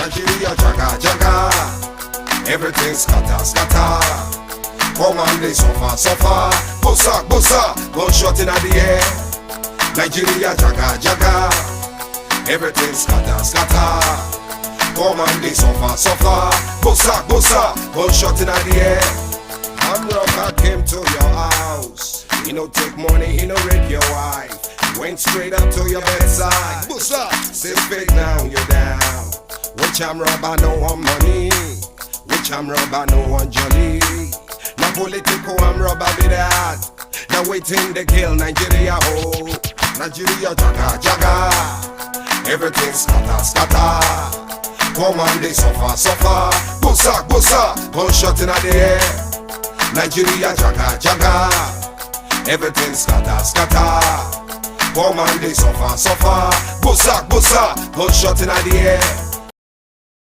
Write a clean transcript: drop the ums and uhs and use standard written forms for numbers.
Nigeria jaga jaga, everything scatter scatter. Come on, they suffer suffer. Bossa bossa, gunshot in the air. Nigeria jaga jaga, everything scatter scatter. Come on, they suffer suffer. Bossa bossa, gunshot in the air. I'm rocker came to your house. He no take money, he no rape your wife. Went straight up to your bedside. Bossa, say fake now you're down. Which I'm robber, no one money. Which I'm robber, no one jolly. Now political, I'm robber be that. Now waiting to kill Nigeria whole. Nigeria jaga jaga, everything scatter scatter. Come on, they suffer suffer. Bossa bossa, gunshot in the air. Nigeria jaga jaga, everything scatter scatter. Come on, they suffer suffer. Bossa bossa, gunshot in the air.